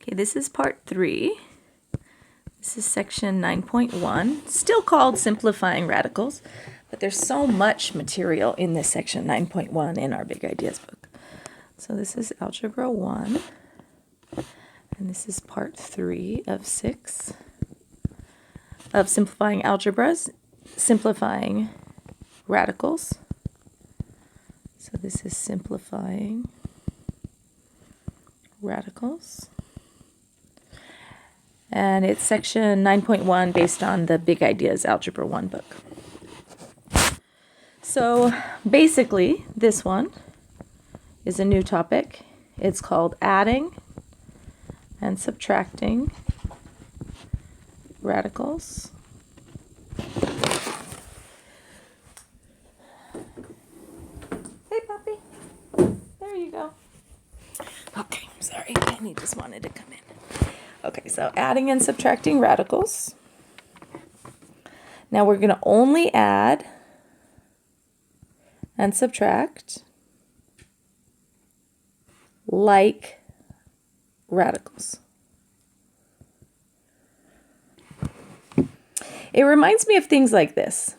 Okay, this is part 3. This is section 9.1, still called Simplifying Radicals, but there's so much material in this section 9.1 in our Big Ideas book. So this is Algebra 1, and this is part 3 of 6 of Simplifying Algebras, Simplifying Radicals. So this is Simplifying Radicals. And it's section 9.1 based on the Big Ideas Algebra 1 book. So basically, this one is a new topic. It's called Adding and Subtracting Radicals. Hey, puppy. There you go. Okay, sorry. Penny just wanted to come in. Okay, so adding and subtracting radicals. Now we're going to only add and subtract like radicals. It reminds me of things like this.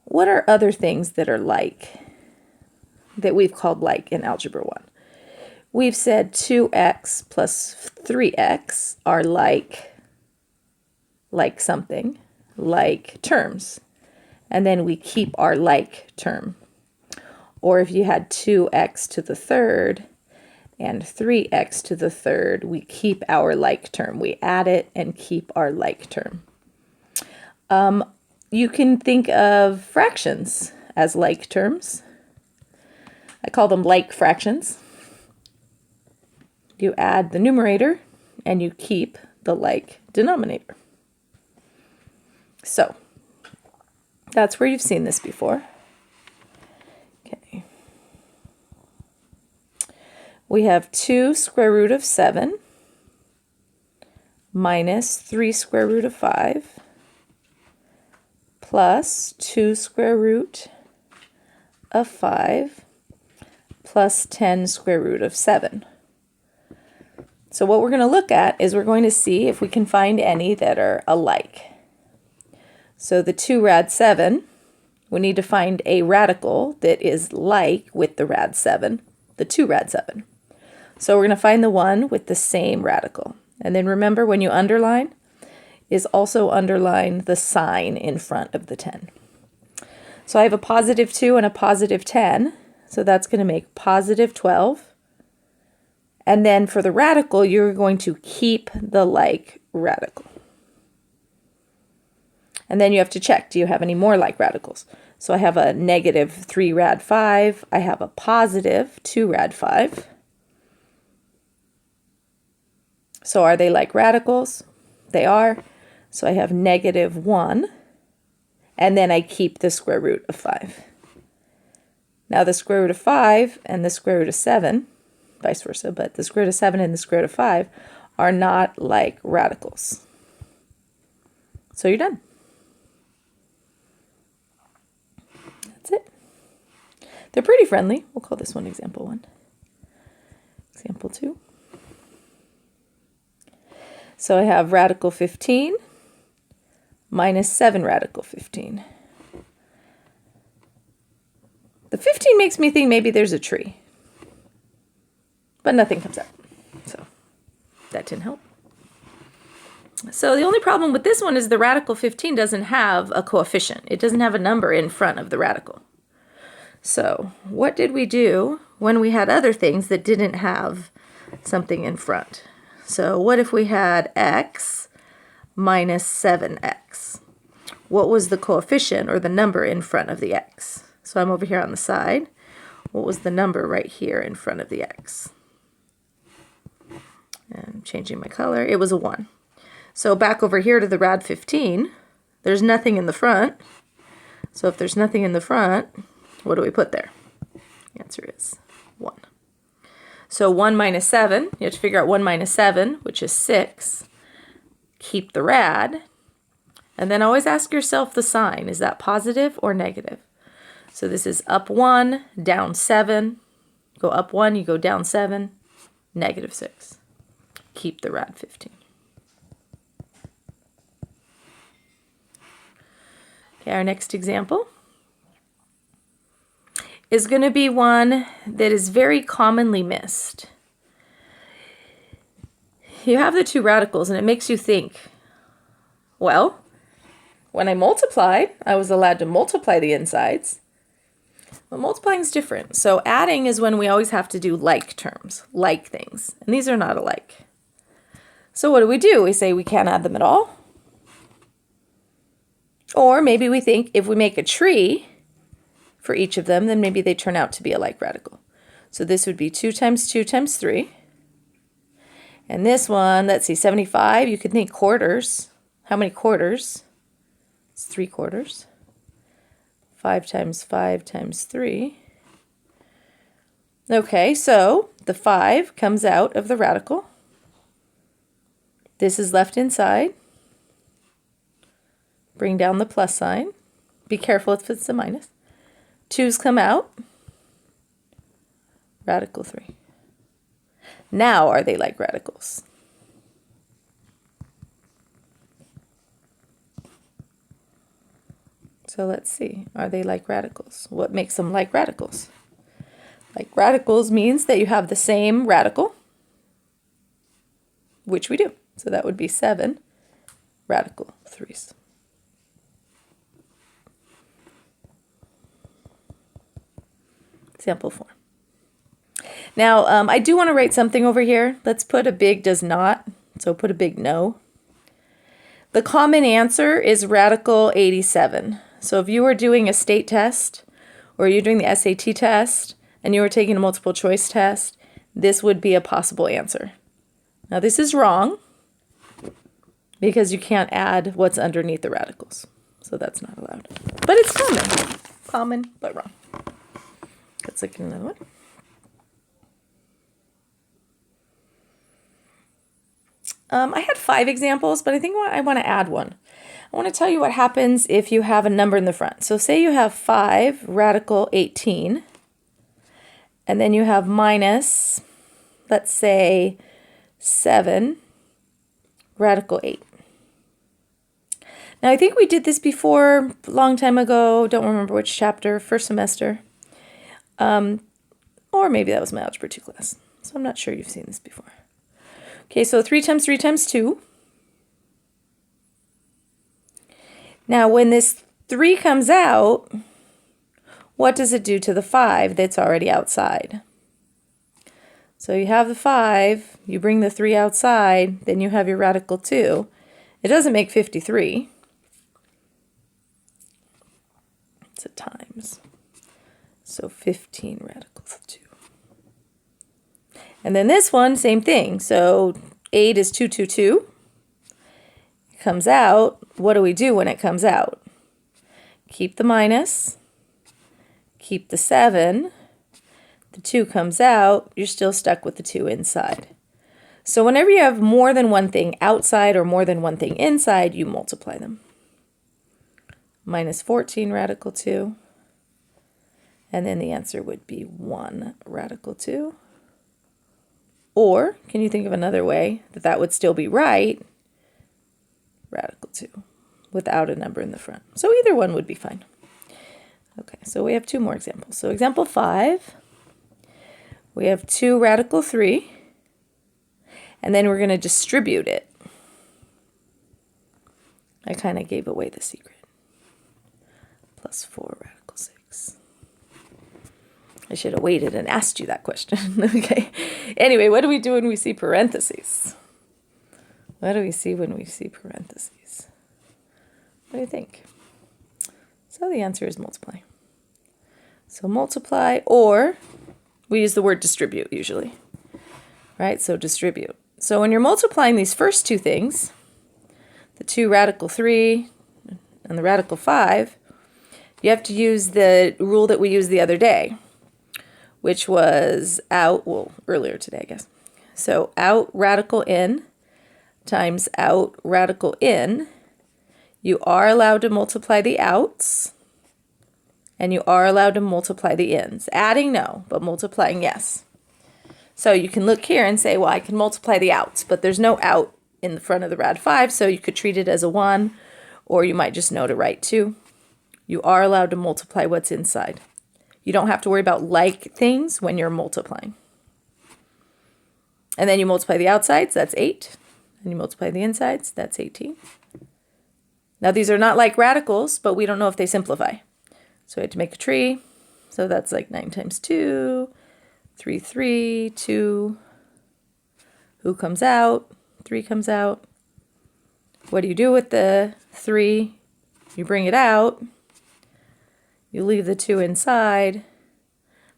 What are other things that are like, that we've called like in Algebra 1? We've said 2x plus 3x are like something, like terms. And then we keep our like term. Or if you had 2x to the third and 3x to the third, we keep our like term. We add it and keep our like term. You can think of fractions as like terms. I call them like fractions. You add the numerator and you keep the like denominator. So that's where you've seen this before. Okay. We have 2 square root of 7 minus 3 square root of 5 plus 2 square root of 5 plus 10 square root of 7. So what we're going to look at is we're going to see if we can find any that are alike. So the 2 rad 7, we need to find a radical that is like with the rad 7, the 2 rad 7. So we're going to find the one with the same radical. And then remember, when you underline, is also underline the sign in front of the 10. So I have a positive 2 and a positive 10, so that's going to make positive 12. And then for the radical, you're going to keep the like radical. And then you have to check, do you have any more like radicals? So I have a negative 3 rad 5. I have a positive 2 rad 5. So are they like radicals? They are. So I have negative 1. And then I keep the square root of 5. Now the square root of 5 and the square root of 7, vice versa, but the square root of 7 and the square root of 5 are not like radicals. So you're done. That's it. They're pretty friendly. We'll call this one example 1. Example 2. So I have radical 15 minus 7 radical 15. The 15 makes me think maybe there's a tree. But nothing comes up. So that didn't help. So the only problem with this one is the radical 15 doesn't have a coefficient. It doesn't have a number in front of the radical. So what did we do when we had other things that didn't have something in front? So what if we had x minus 7x? What was the coefficient or the number in front of the x? So I'm over here on the side. What was the number right here in front of the x? And I'm changing my color. It was a 1. So back over here to the rad 15, there's nothing in the front. So if there's nothing in the front, what do we put there? The answer is 1. So 1 minus 7, you have to figure out 1 minus 7, which is 6. Keep the rad. And then always ask yourself the sign. Is that positive or negative? So this is up 1, down 7. Go up 1, you go down 7, negative 6. keep the rad 15. Okay, our next example is going to be one that is very commonly missed. You have the two radicals and it makes you think, well, when I multiplied, I was allowed to multiply the insides. But multiplying is different. So adding is when we always have to do like terms, like things. And these are not alike. So what do? We say we can't add them at all. Or maybe we think if we make a tree for each of them, then maybe they turn out to be a like radical. So this would be 2 times 2 times 3. And this one, let's see, 75, you could think quarters. How many quarters? It's 3 quarters. 5 times 5 times 3. Okay, so the 5 comes out of the radical. This is left inside. Bring down the plus sign. Be careful if it's a minus. 2's come out. Radical 3. Now are they like radicals? So let's see. Are they like radicals? What makes them like radicals? Like radicals means that you have the same radical, which we do. So that would be 7 radical 3's. Example 4. Now, I do want to write something over here. Let's put a big does not. So put a big no. The common answer is radical 87. So if you were doing a state test or you're doing the SAT test and you were taking a multiple choice test, this would be a possible answer. Now this is wrong because you can't add what's underneath the radicals. So that's not allowed. But it's common. Common, but wrong. Let's look at another one. I had 5 examples, but I think I want to add one. I want to tell you what happens if you have a number in the front. So say you have 5 radical 18, and then you have minus, let's say, 7 radical 8. Now I think we did this before, a long time ago, don't remember which chapter, first semester. Or maybe that was my Algebra 2 class. So I'm not sure you've seen this before. Okay, so 3 times 3 times 2. Now when this 3 comes out, what does it do to the 5 that's already outside? So you have the 5, you bring the 3 outside, then you have your radical 2. It doesn't make 53. It's a times. So 15 radical 2. And then this one, same thing. So 8 is 2, 2, 2. It comes out. What do we do when it comes out? Keep the minus. Keep the 7. The 2 comes out. You're still stuck with the 2 inside. So whenever you have more than one thing outside or more than one thing inside, you multiply them. Minus 14 radical 2. And then the answer would be 1 radical 2. Or, can you think of another way that that would still be right? Radical 2, without a number in the front. So either one would be fine. Okay, so we have 2 more examples. So example 5, we have 2 radical 3, and then we're going to distribute it. I kind of gave away the secret. Plus 4 radical 6. I should have waited and asked you that question. Okay. Anyway, what do we do when we see parentheses? What do we see when we see parentheses? What do you think? So the answer is multiply. So multiply, or we use the word distribute usually. Right? So distribute. So when you're multiplying these first 2 things, the 2 radical 3 and the radical 5, you have to use the rule that we used the other day, which was out, well, earlier today, I guess. So out radical in times out radical in. You are allowed to multiply the outs, and you are allowed to multiply the ins. Adding, no, but multiplying, yes. So you can look here and say, well, I can multiply the outs, but there's no out in the front of the rad 5, so you could treat it as a 1, or you might just know to write 2. You are allowed to multiply what's inside. You don't have to worry about like things when you're multiplying. And then you multiply the outsides, that's 8. And you multiply the insides, that's 18. Now these are not like radicals, but we don't know if they simplify. So we had to make a tree. So that's like 9 times 2, 3, 3, 2. Who comes out? 3 comes out. What do you do with the 3? You bring it out. You leave the 2 inside.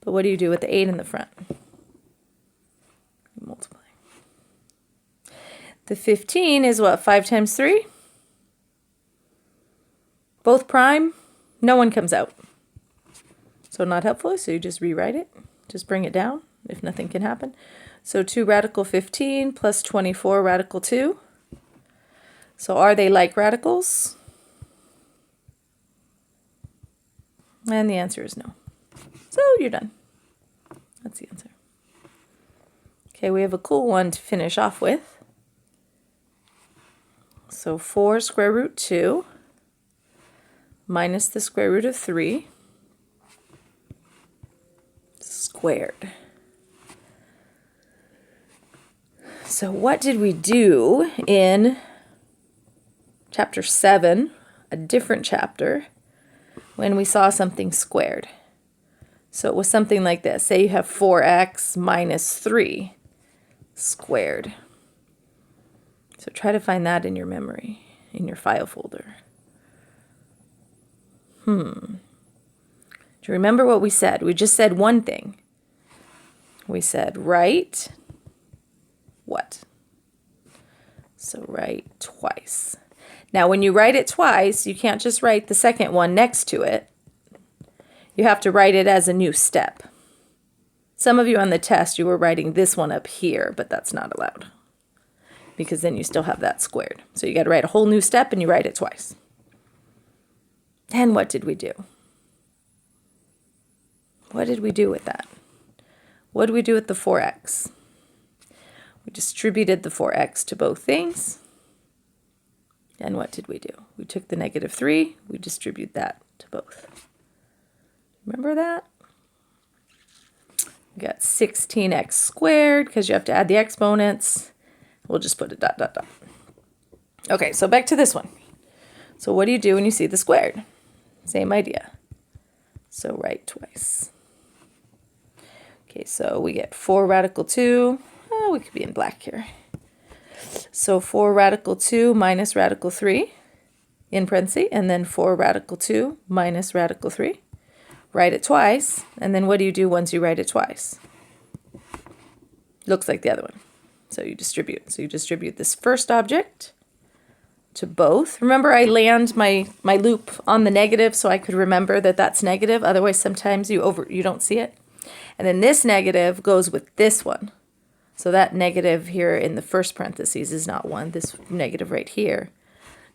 But what do you do with the 8 in the front? You multiply. The 15 is what? 5 times 3? Both prime. No one comes out. So not helpful, so you just rewrite it. Just bring it down if nothing can happen. So 2 radical 15 plus 24 radical 2. So are they like radicals? And the answer is no. So you're done. That's the answer. Okay, we have a cool one to finish off with. So 4 square root 2 minus the square root of 3 squared. So what did we do in chapter 7, a different chapter, when we saw something squared? So it was something like this. Say you have 4x minus 3 squared. So try to find that in your memory, in your file folder. Do you remember what we said? We just said one thing. We said write what? So write twice. Now when you write it twice, you can't just write the second one next to it. You have to write it as a new step. Some of you on the test, you were writing this one up here, but that's not allowed, because then you still have that squared. So you got to write a whole new step and you write it twice. Then what did we do? What did we do with that? What did we do with the 4x? We distributed the 4x to both things. And what did we do? We took the negative 3, we distribute that to both. Remember that? We got 16x squared, because you have to add the exponents. We'll just put a dot, dot, dot. Okay, so back to this one. So what do you do when you see the squared? Same idea. So write twice. Okay, so we get 4 radical 2. Oh, we could be in black here. So 4 radical 2 minus radical 3 in parentheses, and then 4 radical 2 minus radical 3. Write it twice, and then what do you do once you write it twice? Looks like the other one. So you distribute. So you distribute this first object to both. Remember, I land my loop on the negative so I could remember that that's negative. Otherwise, sometimes you don't see it. And then this negative goes with this one. So that negative here in the first parentheses is not 1. This negative right here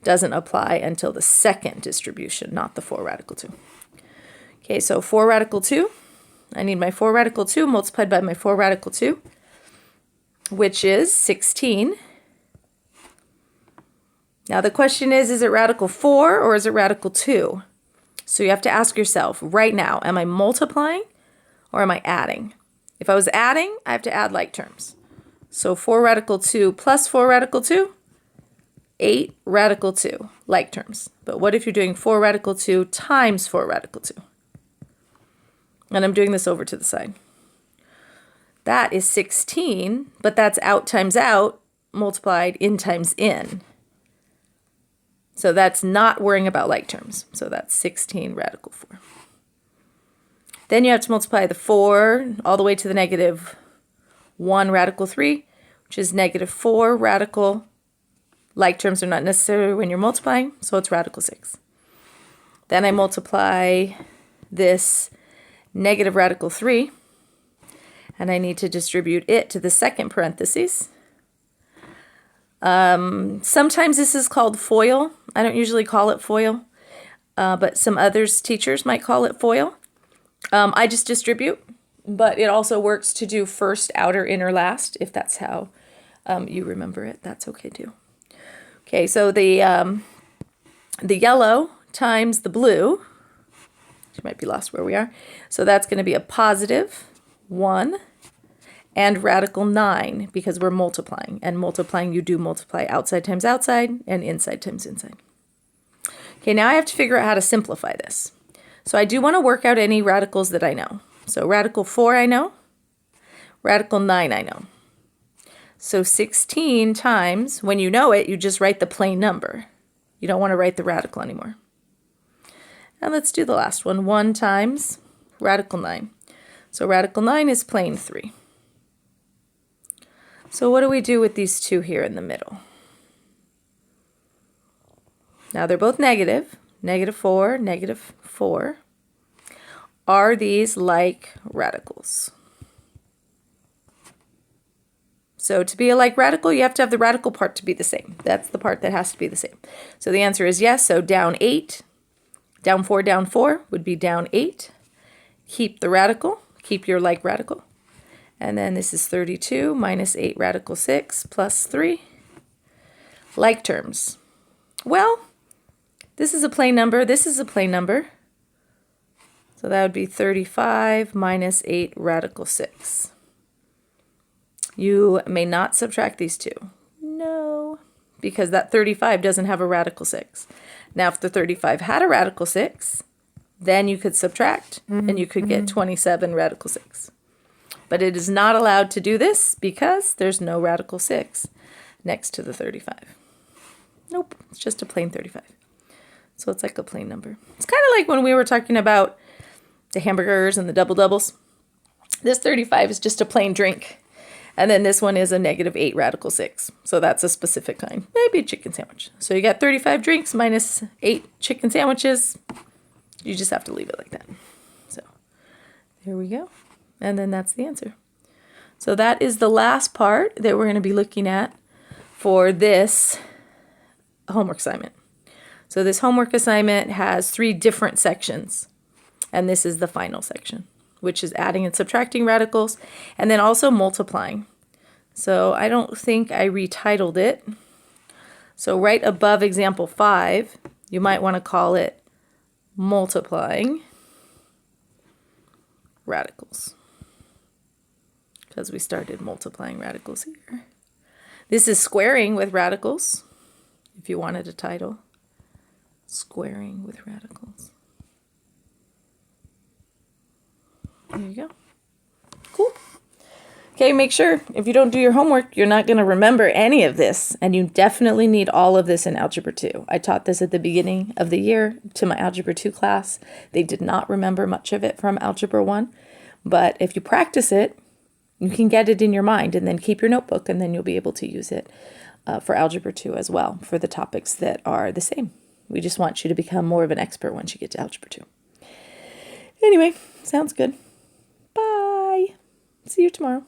doesn't apply until the second distribution, not the 4 radical 2. Okay, so 4 radical 2. I need my 4 radical 2 multiplied by my 4 radical 2, which is 16. Now the question is it radical 4 or is it radical 2? So you have to ask yourself right now, am I multiplying or am I adding? If I was adding, I have to add like terms. So 4 radical 2 plus 4 radical 2, 8 radical 2, like terms. But what if you're doing 4 radical 2 times 4 radical 2? And I'm doing this over to the side. That is 16, but that's out times out multiplied in times in. So that's not worrying about like terms. So that's 16 radical 4. Then you have to multiply the 4 all the way to the negative 1 radical 3, which is negative 4 radical. Like terms are not necessary when you're multiplying, so it's radical 6. Then I multiply this negative radical 3, and I need to distribute it to the second parentheses. Sometimes this is called FOIL. I don't usually call it FOIL, but some teachers might call it FOIL. I just distribute. but it also works to do first, outer, inner, last, if that's how you remember it. That's okay too. Okay, so the yellow times the blue, you might be lost where we are, so that's going to be a positive 1 and radical 9, because we're multiplying, and multiplying, you do multiply outside times outside and inside times inside. Okay, now I have to figure out how to simplify this. So I do want to work out any radicals that I know. So radical 4 I know, radical 9 I know. So 16 times, when you know it, you just write the plain number. You don't want to write the radical anymore. And let's do the last one. 1 times radical 9. So radical 9 is plain 3. So what do we do with these two here in the middle? Now they're both negative. Negative 4, negative 4. Are these like radicals? So to be a like radical, you have to have the radical part to be the same. That's the part that has to be the same. So the answer is yes. So down 8, down 4 would be down 8. Keep the radical, keep your like radical. And then this is 32 minus 8 radical 6 plus 3. Like terms. Well, this is a plain number. This is a plain number. So that would be 35 minus 8 radical 6. You may not subtract these two. No, because that 35 doesn't have a radical 6. Now, if the 35 had a radical 6, then you could subtract, and you could get 27 radical 6. But it is not allowed to do this because there's no radical 6 next to the 35. Nope, it's just a plain 35. So it's like a plain number. It's kind of like when we were talking about the hamburgers and the double doubles. This 35 is just a plain drink. And then this one is a negative 8 radical 6. So that's a specific kind. Maybe a chicken sandwich. So you got 35 drinks minus 8 chicken sandwiches. You just have to leave it like that. So there we go. And then that's the answer. So that is the last part that we're going to be looking at for this homework assignment. So this homework assignment has 3 different sections. And this is the final section, which is adding and subtracting radicals, and then also multiplying. So I don't think I retitled it. So right above example 5, you might want to call it multiplying radicals, because we started multiplying radicals here. This is squaring with radicals, if you wanted a title. Squaring with radicals. There you go. Cool. Okay, make sure if you don't do your homework, you're not going to remember any of this, and you definitely need all of this in Algebra 2. I taught this at the beginning of the year to my Algebra 2 class. They did not remember much of it from Algebra 1, but if you practice it, you can get it in your mind, and then keep your notebook, and then you'll be able to use it for Algebra 2 as well, for the topics that are the same. We just want you to become more of an expert once you get to Algebra 2. Anyway, sounds good. Bye. See you tomorrow.